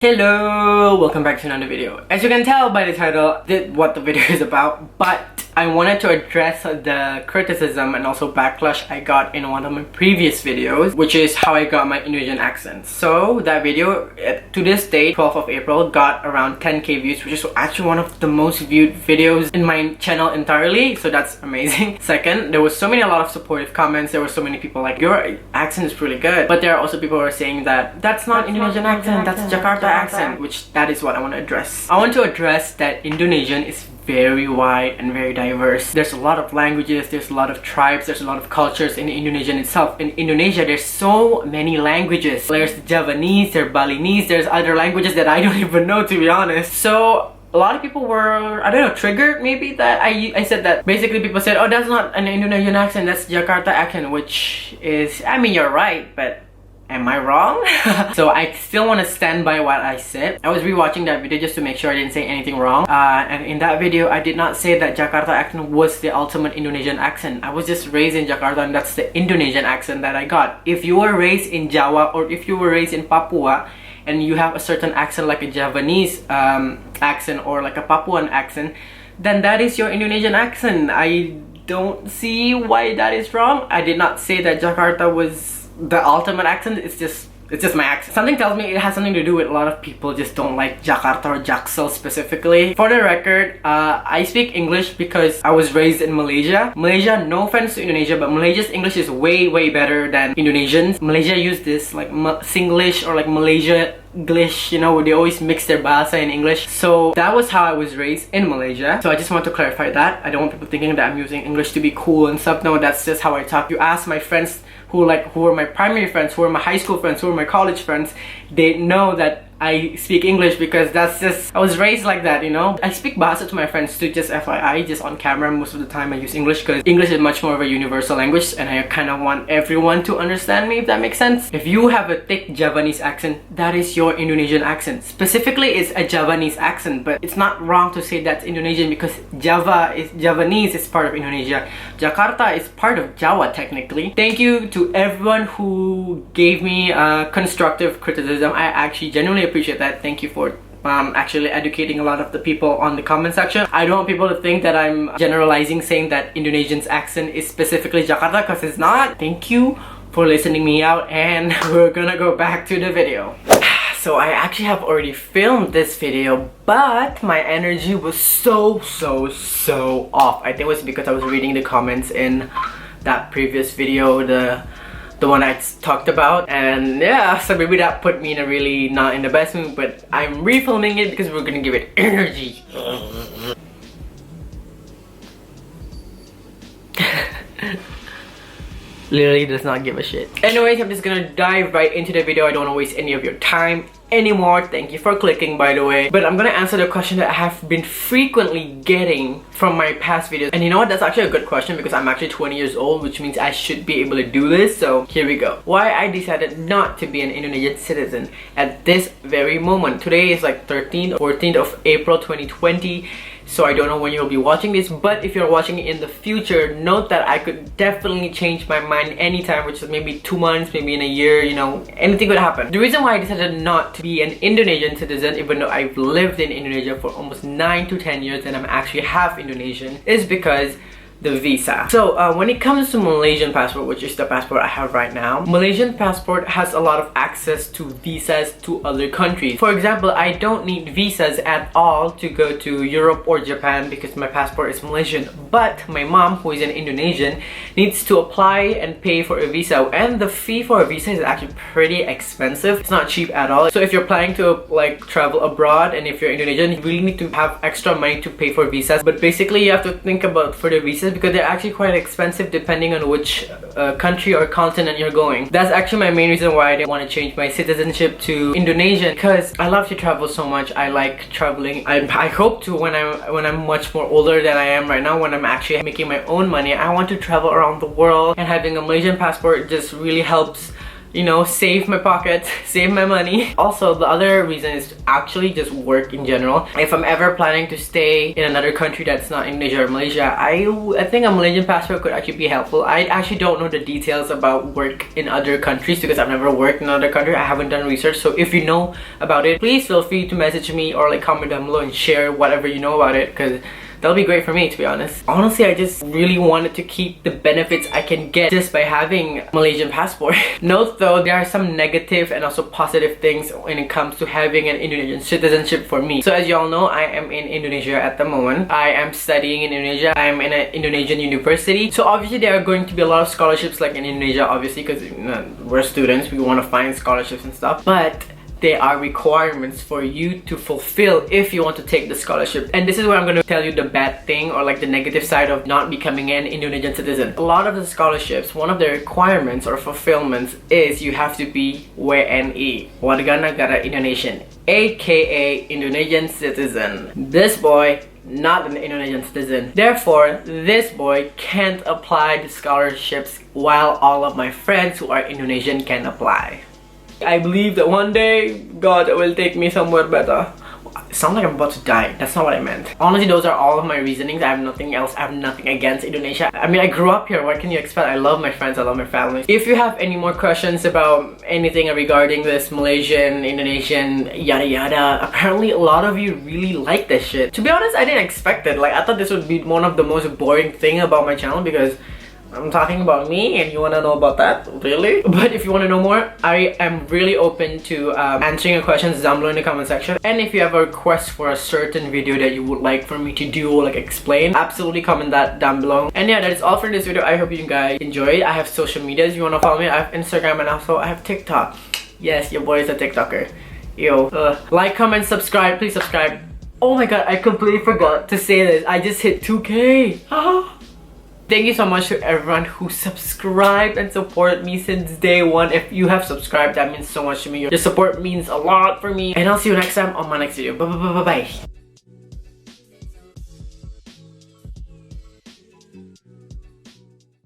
Hello! Welcome back to another video. As you can tell by the title, what the video is about, but I wanted to address the criticism and also backlash I got in one of my previous videos, which is how I got my Indonesian accent. So that video, to this day, 12th of April, got around 10k views, which is actually one of the most viewed videos in my channel entirely, so that's amazing. Second, there was a lot of supportive comments. There were so many people like, your accent is really good, but there are also people who are saying that that's not Indonesian accent, that's Jakarta accent, which that is what I want to address. I want to address that Indonesian is very wide and very diverse. There's a lot of languages, there's a lot of tribes, there's a lot of cultures in Indonesian itself. In Indonesia, there's so many languages. There's Javanese, there's Balinese, there's other languages that I don't even know, to be honest. So a lot of people were, I don't know, triggered maybe that I said that. Basically people said, oh, that's not an Indonesian accent, that's Jakarta accent, which is, I mean, you're right, but am I wrong? So I still want to stand by what I said. I was rewatching that video just to make sure I didn't say anything wrong. And in that video, I did not say that Jakarta accent was the ultimate Indonesian accent. I was just raised in Jakarta and that's the Indonesian accent that I got. If you were raised in Java or if you were raised in Papua and you have a certain accent like a Javanese accent or like a Papuan accent, then that is your Indonesian accent. I don't see why that is wrong. I did not say that Jakarta was the ultimate accent. It's just my accent. Something tells me it has something to do with a lot of people just don't like Jakarta or Jaksel specifically. For the record, I speak English because I was raised in Malaysia. Malaysia, no offense to Indonesia, but Malaysia's English is way better than Indonesians. Malaysia use this like Singlish or like Malaysia English, you know, they always mix their bahasa in English. So that was how I was raised in Malaysia. So I just want to clarify that. I don't want people thinking that I'm using English to be cool and stuff. No, that's just how I talk. You ask my friends who were my primary friends, who were my high school friends, who were my college friends, they know that I speak English because that's just, I was raised like that, you know. I speak bahasa to my friends too, just FYI, just on camera. Most of the time I use English because English is much more of a universal language and I kind of want everyone to understand me, if that makes sense. If you have a thick Javanese accent, that is your Indonesian accent. Specifically, it's a Javanese accent, but it's not wrong to say that's Indonesian because Javanese is part of Indonesia. Jakarta is part of Java technically. Thank you to everyone who gave me constructive criticism. I actually genuinely appreciate that. Thank you for actually educating a lot of the people on the comment section. I don't want people to think that I'm generalizing saying that Indonesian's accent is specifically Jakarta, because it's not. Thank you for listening me out and we're gonna go back to the video. So I actually have already filmed this video, but my energy was so off. I think it was because I was reading the comments in that previous video, the one I talked about, and yeah, so maybe that put me in a really not in the best mood, but I'm refilming it because we're gonna give it energy. Literally does not give a shit. Anyways, I'm just gonna dive right into the video. I don't want to waste any of your time anymore. Thank you for clicking, by the way. But I'm gonna answer the question that I have been frequently getting from my past videos. And you know what? That's actually a good question because I'm actually 20 years old, which means I should be able to do this. So here we go. Why I decided not to be an Indonesian citizen at this very moment. Today is like 13th or 14th of April 2020. So I don't know when you'll be watching this, but if you're watching it in the future, note that I could definitely change my mind anytime, which is maybe 2 months, maybe in a year, you know, anything could happen. The reason why I decided not to be an Indonesian citizen, even though I've lived in Indonesia for almost 9 to 10 years and I'm actually half Indonesian, is because the visa. So when it comes to Malaysian passport, which is the passport I have right now, Malaysian passport has a lot of access to visas to other countries. For example, I don't need visas at all to go to Europe or Japan because my passport is Malaysian, but my mom, who is an Indonesian, needs to apply and pay for a visa, and the fee for a visa is actually pretty expensive. It's not cheap at all. So if you're planning to like travel abroad and if you're Indonesian, you really need to have extra money to pay for visas. But basically you have to think about for the visas because they're actually quite expensive depending on which country or continent you're going. That's actually my main reason why I didn't want to change my citizenship to Indonesian, because I love to travel so much. I like traveling. I hope to when I'm much more older than I am right now, when I'm actually making my own money, I want to travel around the world, and having a Malaysian passport just really helps you know, save my pockets, save my money. Also, the other reason is to actually just work in general. If I'm ever planning to stay in another country that's not Indonesia or Malaysia, I think a Malaysian passport could actually be helpful. I actually don't know the details about work in other countries because I've never worked in another country. I haven't done research. So if you know about it, please feel free to message me or like comment down below and share whatever you know about it, because that'll be great for me, to be honest. Honestly, I just really wanted to keep the benefits I can get just by having Malaysian passport. Note though, there are some negative and also positive things when it comes to having an Indonesian citizenship for me. So as you all know, I am in Indonesia at the moment. I am studying in Indonesia. I am in an Indonesian university. So obviously there are going to be a lot of scholarships like in Indonesia, obviously, because we're students. We want to find scholarships and stuff. But there are requirements for you to fulfill if you want to take the scholarship. And this is where I'm going to tell you the bad thing or like the negative side of not becoming an Indonesian citizen. A lot of the scholarships, one of the requirements or fulfillments is you have to be WNI, Warga Negara Indonesian, aka Indonesian citizen. This boy not an Indonesian citizen. Therefore, this boy can't apply the scholarships while all of my friends who are Indonesian can apply. I believe that one day God will take me somewhere better. It sounds like I'm about to die. That's not what I meant. Honestly, those are all of my reasonings. I have nothing else. I have nothing against Indonesia. I mean, I grew up here. What can you expect? I love my friends. I love my family. If you have any more questions about anything regarding this Malaysian, Indonesian, yada yada, apparently a lot of you really like this shit. To be honest, I didn't expect it. Like, I thought this would be one of the most boring thing about my channel because I'm talking about me and you want to know about that? Really? But if you want to know more, I am really open to answering your questions down below in the comment section. And if you have a request for a certain video that you would like for me to do or like explain, absolutely comment that down below. And yeah, that is all for this video. I hope you guys enjoyed. I have social medias. If you want to follow me, I have Instagram and also I have TikTok. Yes, your boy is a TikToker. Yo, like, comment, subscribe. Please subscribe. Oh my god, I completely forgot to say this. I just hit 2K. Thank you so much to everyone who subscribed and supported me since day one. If you have subscribed, that means so much to me. Your support means a lot for me. And I'll see you next time on my next video. Bye bye bye bye bye.